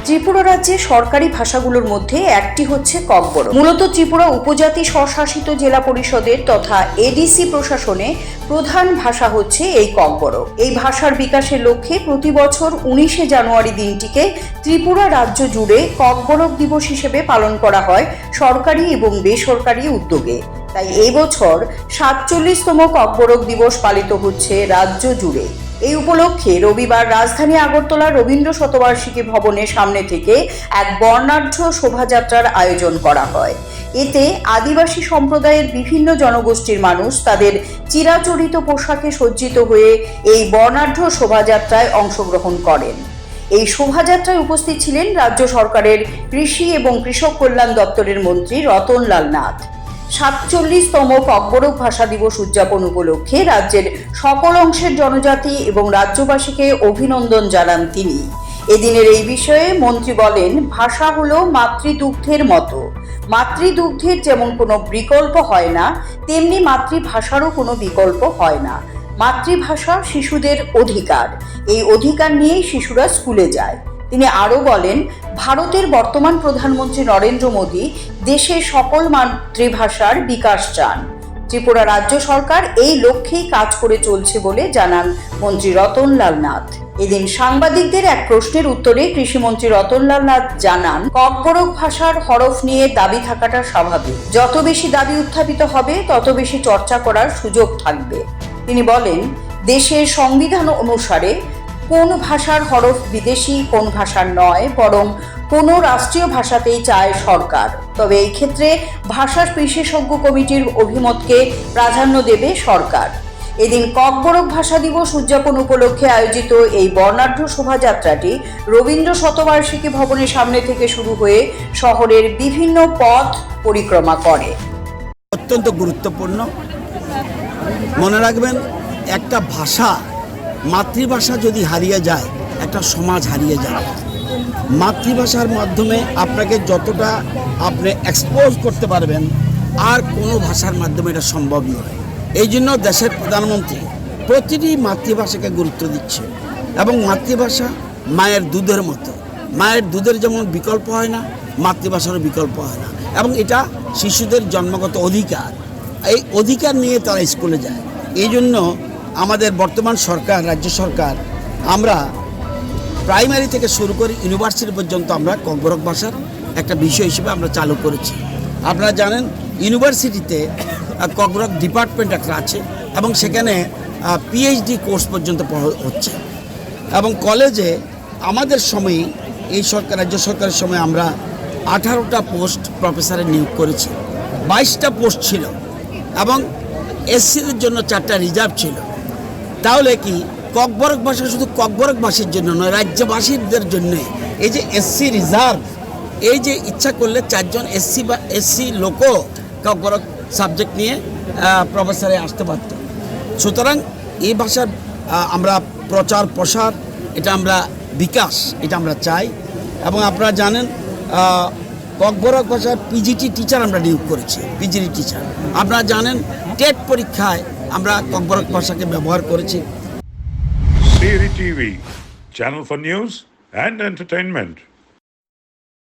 ত্রিপুরা রাজ্যে সরকারি ভাষাগুলোর মধ্যে একটি হচ্ছে ককবরক। মূলত ত্রিপুরা উপজাতি স্বশাসিত জেলা পরিষদের তথা এডিসি প্রশাসনে প্রধান ভাষা হচ্ছে এই ককবরক। এই ভাষার বিকাশের লক্ষ্যে প্রতি বছর 19শে জানুয়ারি দিনটিকে ত্রিপুরা রাজ্য জুড়ে ককবরক দিবস হিসেবে পালন করা হয় সরকারি এবং বেসরকারি উদ্যোগে। তাই এই বছর 47তম ককবরক দিবস পালিত হচ্ছে রাজ্য জুড়ে। এই উপলক্ষে রবিবার রাজধানী আগরতলার রবীন্দ্র শতবার্ষিকী ভবনের সামনে থেকে এক বর্ণাঢ্য শোভাযাত্রার আয়োজন করা হয়। এতে আদিবাসী সম্প্রদায়ের বিভিন্ন জনগোষ্ঠীর মানুষ তাদের চিরাচরিত পোশাকে সজ্জিত হয়ে এই বর্ণাঢ্য শোভাযাত্রায় অংশগ্রহণ করেন। এই শোভাযাত্রায় উপস্থিত ছিলেন রাজ্য সরকারের কৃষি এবং কৃষক কল্যাণ দপ্তরের মন্ত্রী রতনলাল নাথ। 47তম ককবরক ভাষা দিবস উদযাপন উপলক্ষে রাজ্যের সকল অংশের জনজাতি এবং রাজ্যবাসীকে অভিনন্দন জানান তিনি। এদিনের এই বিষয়ে মন্ত্রী বলেন, ভাষা হলো মাতৃদুগ্ধের মতো। মাতৃদুগ্ধের যেমন কোনো বিকল্প হয় না, তেমনি মাতৃভাষারও কোনো বিকল্প হয় না। মাতৃভাষা শিশুদের অধিকার। এই অধিকার নিয়েই শিশুরা স্কুলে যায়। তিনি আরও বলেন, ভারতের বর্তমান প্রধানমন্ত্রী নরেন্দ্র মোদী দেশের সকল মাতৃভাষার বিকাশ চান। ত্রিপুরা রাজ্য সরকার এই লক্ষ্যেই কাজ করে চলছে বলে জানান মন্ত্রী রতনলাল নাথ। এদিন সাংবাদিকদের এক প্রশ্নের উত্তরে কৃষিমন্ত্রী রতনলাল নাথ জানান, ককবরক ভাষার হরফ নিয়ে দাবি থাকাটা স্বাভাবিক। যত বেশি দাবি উত্থাপিত হবে তত বেশি চর্চা করার সুযোগ থাকবে। তিনি বলেন, দেশের সংবিধান অনুসারে কোন ভাষার হরফ বিদেশি, কোন ভাষার নয়, বরং কোনো রাষ্ট্রীয় ভাষাতেই চায় সরকার। তবে এই ক্ষেত্রে ভাষা বিশেষজ্ঞ কমিটির অভিমতকে প্রাধান্য দেবে সরকার। এদিন ককবরক ভাষা দিবস উদযাপন উপলক্ষে আয়োজিত এই বর্ণাঢ্য শোভাযাত্রাটি রবীন্দ্র শতবার্ষিকী ভবনের সামনে থেকে শুরু হয়ে শহরের বিভিন্ন পথ পরিক্রমা করে। অত্যন্ত গুরুত্বপূর্ণ। মনে রাখবেন, একটা ভাষা, মাতৃভাষা যদি হারিয়ে যায়, একটা সমাজ হারিয়ে যায়। মাতৃভাষার মাধ্যমে আপনাকে যতটা আপনি এক্সপোজ করতে পারবেন, আর কোনো ভাষার মাধ্যমে এটা সম্ভব নয়। এই জন্য দেশের প্রধানমন্ত্রী প্রতিটি মাতৃভাষাকে গুরুত্ব দিচ্ছে এবং মাতৃভাষা মায়ের দুধের মতো। মায়ের দুধের যেমন বিকল্প হয় না, মাতৃভাষারও বিকল্প হয় না, এবং এটা শিশুদের জন্মগত অধিকার। এই অধিকার নিয়ে তারা স্কুলে যায়। এই জন্য আমাদের বর্তমান সরকার, রাজ্য সরকার, আমরা প্রাইমারি থেকে শুরু করে ইউনিভার্সিটি পর্যন্ত আমরা ককবরক ভাষার একটা বিষয় হিসেবে আমরা চালু করেছি। আপনারা জানেন, ইউনিভার্সিটিতে ককবরক ডিপার্টমেন্ট একটা আছে এবং সেখানে পিএইচডি কোর্স পর্যন্ত হচ্ছে। এবং কলেজে আমাদের সময়ে, এই সরকার, রাজ্য সরকারের সময় আমরা 18টা পোস্ট প্রফেসরের নিয়োগ করেছি। 22টা পোস্ট ছিল এবং এসসিদের জন্য 4টা রিজার্ভ ছিল। তাহলে কি ককবরক ভাষা শুধু ককবরকবাসীর জন্য নয়, রাজ্যবাসীদের জন্য। এই যে এসসি রিজার্ভ, এই যে ইচ্ছা করলে 4 জন এসসি লোকও ককবরক সাবজেক্ট নিয়ে প্রফেসরে আসতে পারত। সুতরাং এই ভাষার আমরা প্রচার প্রসার, এটা আমরা বিকাশ, এটা আমরা চাই। এবং আপনারা জানেন, ককবরক ভাষার পিজিটি টিচার আমরা নিয়োগ করেছি, পিজিটি টিচার। আপনারা জানেন, টেট পরীক্ষায় আমরা ককবরক ভাষাকে ব্যবহার করেছি। CAD TV, channel for news and entertainment.